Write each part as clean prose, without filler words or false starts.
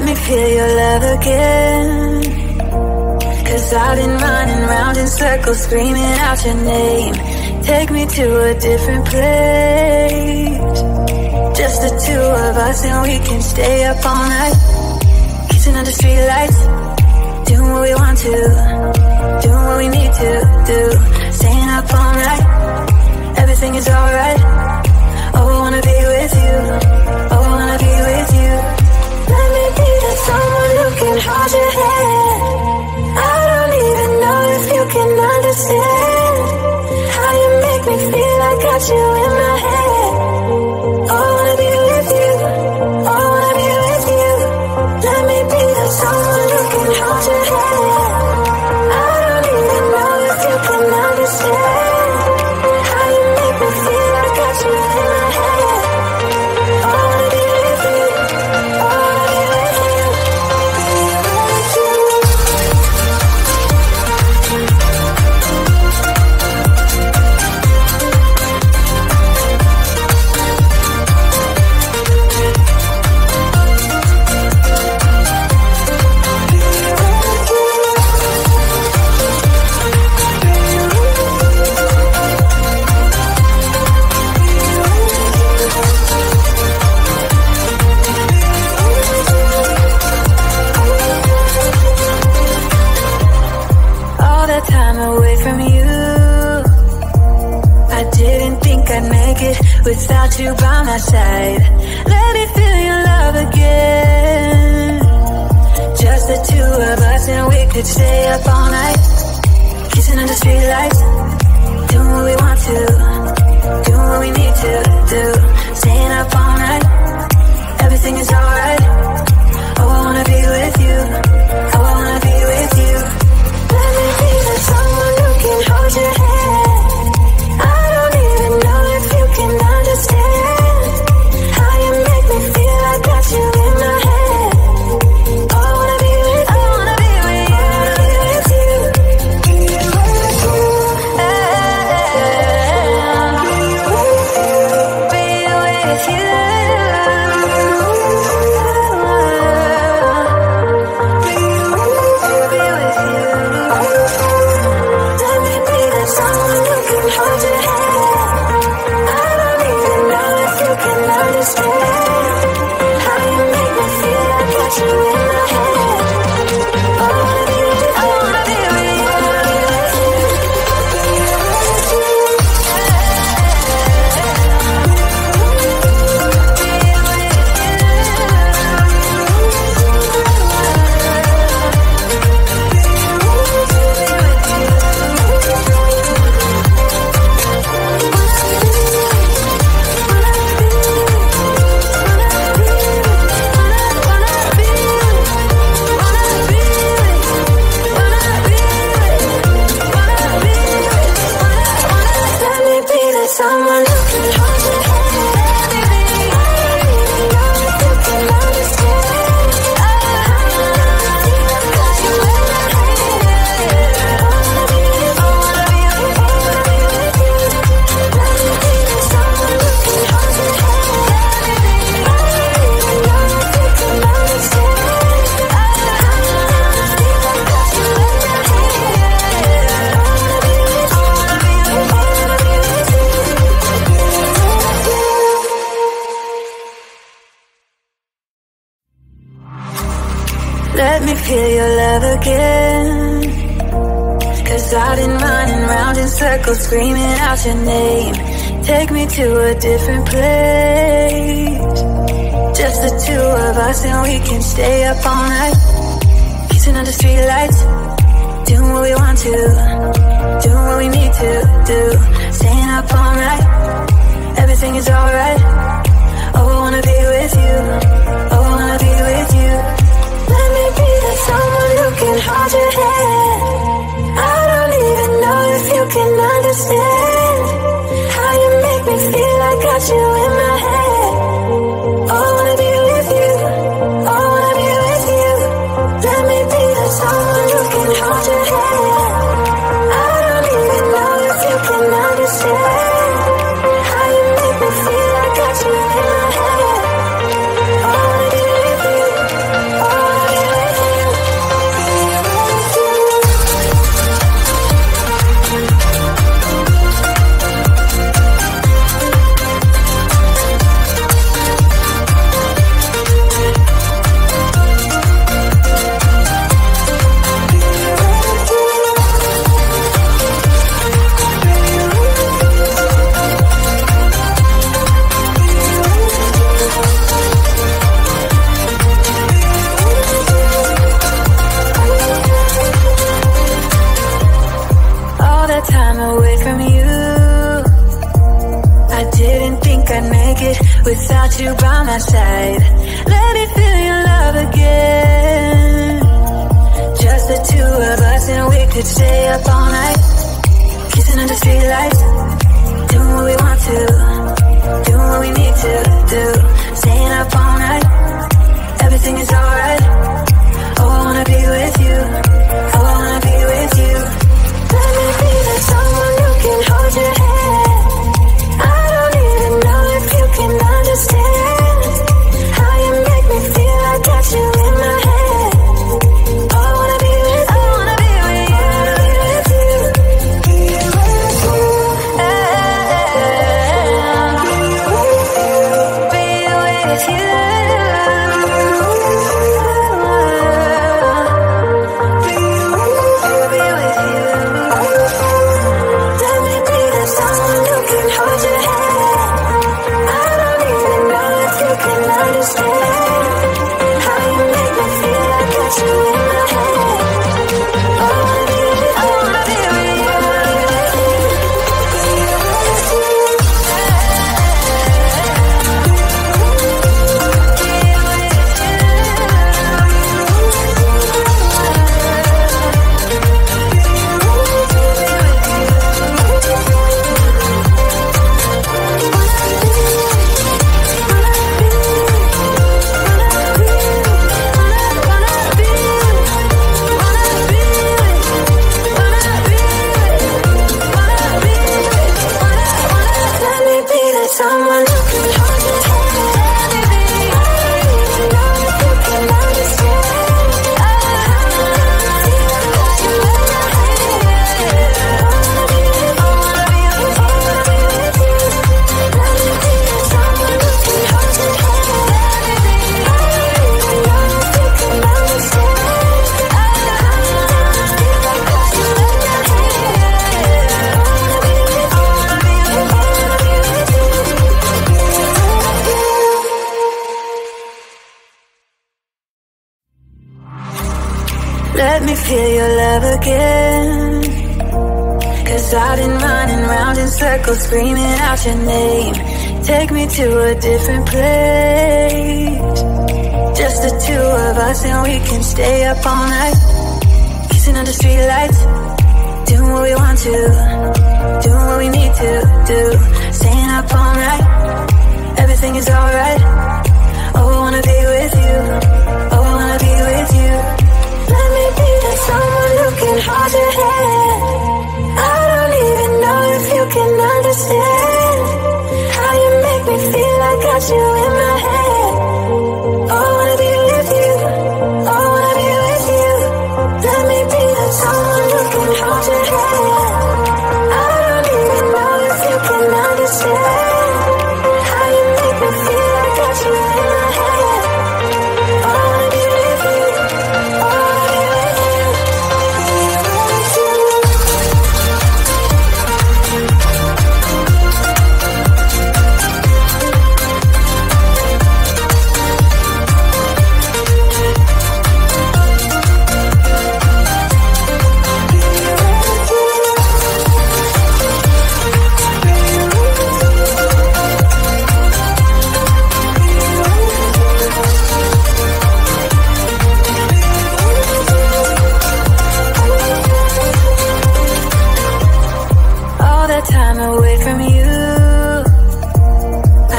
me feel your love again. 'Cause I've been running round in circles, screaming out your name. Take me to a different place, just the two of us, and we can stay up all night, kissing under streetlights, doing what we want to, doing what we need to do, staying up all night, everything is alright. Oh, I wanna be with you, oh, I wanna be with you. Let me be that someone who can hold your hand. I don't even know if you can understand how you make me feel. I got you in my head. Oh, I wanna be with you, oh, I wanna be with you. Let me be that someone who can hold your hand. I don't even know if you can understand how you make me feel. I got you in my head. Oh, I wanna be with you, oh, I wanna be with you. Time away from you, I didn't think I'd make it without you by my side. Let me feel your love again, just the two of us, and we could stay up all night, kissing under streetlights, doing what we want to, doing what we need to do, staying up all night, everything is alright. Oh, I wanna be with you, oh, I wanna be with you. Let me be the someone who can hold your hand. I don't even know if you can understand how you make me feel. I got you in my head. Oh, I wanna be with you, I wanna be with you, I wanna be with you. Be with you, be with you. Hold your hand. I don't even know if you can understand how you make me feel. I got you in my head. Oh, I wanna be with you, I wanna be with you, I wanna be with you. Someone who can hold your hand. I don't even know if you can understand. I got you in my head. I wanna be with you, I wanna be with you, I wanna be with you. Let me be with someone who can hold your hand. I don't even know if you can understand. I got you in my head. I wanna be with you, I wanna be with you, I wanna be with you. Let me feel your love again, 'cause I've been running round in circles, screaming out your name. Take me to a different place, just the two of us, and we can stay up all night, kissing under streetlights, doing what we want to, doing what we need to do, staying up all night, everything is alright. Oh, I wanna be with you, oh, I wanna be with you. Let me be that someone who can hold your hand. I don't even know if you can understand how you make me feel. I got you in my head. Oh, I wanna be with you, oh, I wanna be with you. Let me be that someone who can time away from you. I didn't think I'd make it without you by my side. Let me feel your love again. Just the two of us and we could stay up all night, kissing under streetlights, doing what we want to, doing what we need to do, staying up all night, everything is alright. Oh, I wanna be with you, oh, I wanna be with you. Let me be the someone who can hold your hand. I don't even know if you can understand how you make me feel. I got you in my head. Oh, I wanna be with you, I wanna be with you, be with you, be with you. Let me feel your love again, 'cause I've been running round in circles screaming out your name. Take me to a different place, just the two of us and we can stay up all night, kissing under streetlights, doing what we want to, doing what we need to do, staying up all night, everything is alright. Oh, I wanna be with you, oh, I wanna be with you. Let me be that someone who can hold your hand. I don't even know if you can understand how you make me feel. I got you in my head. Oh, I wanna be with you, oh, I wanna be with you. Let me be that someone who can hold your hand. I don't even know if you can understand how you make me feel. I got you in my head. Oh, I wanna be with you, oh, I wanna be with you. Time away from you,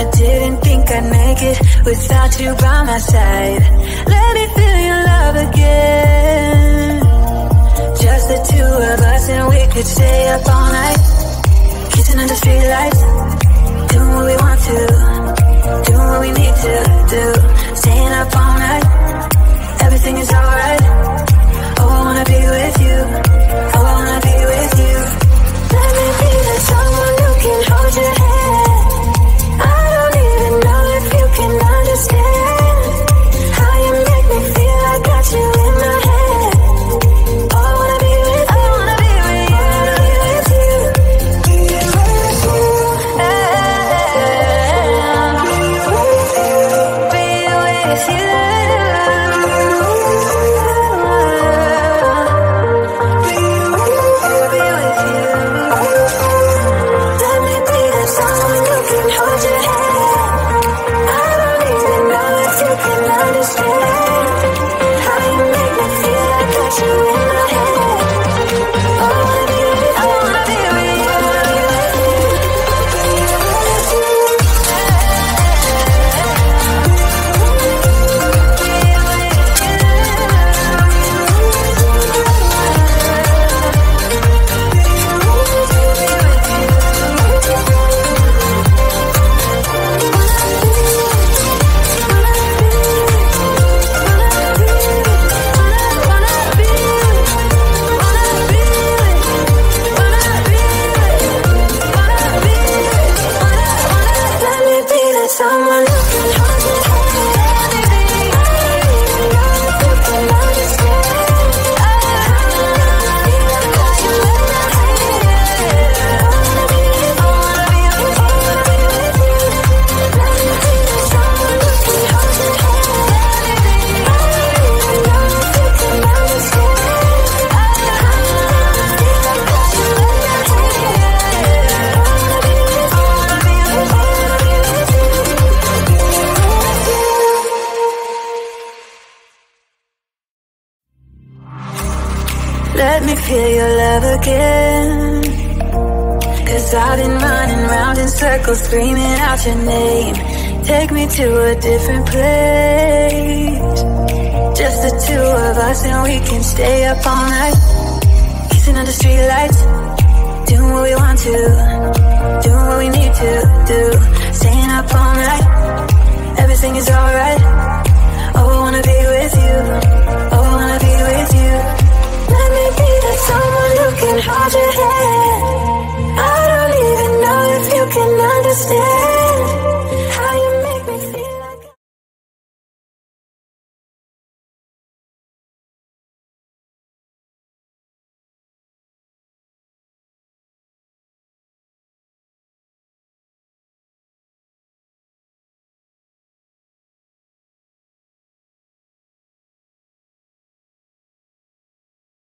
I didn't think I'd make it without you by my side. Let me feel your love again, just the two of us and we could stay up all night, kissing under streetlights, doing what we want to, doing what we need to do, staying up all night, everything is alright. Oh, I wanna be with you, oh, I wanna be with you. Let me be that someone who can hold your hand. I don't even know if you can understand how you make me feel. I got you in my head. Oh, I wanna be with you, I wanna be with you, I wanna be with you, be with you, be with you. let me feel your love again. 'Cause I've been running round in circles, screaming out your name. Take me to a different place, just the two of us, and we can stay up all night, kissing under streetlights, doing what we want to, doing what we need to do, staying up all night. Everything is alright. Oh, I wanna be with you.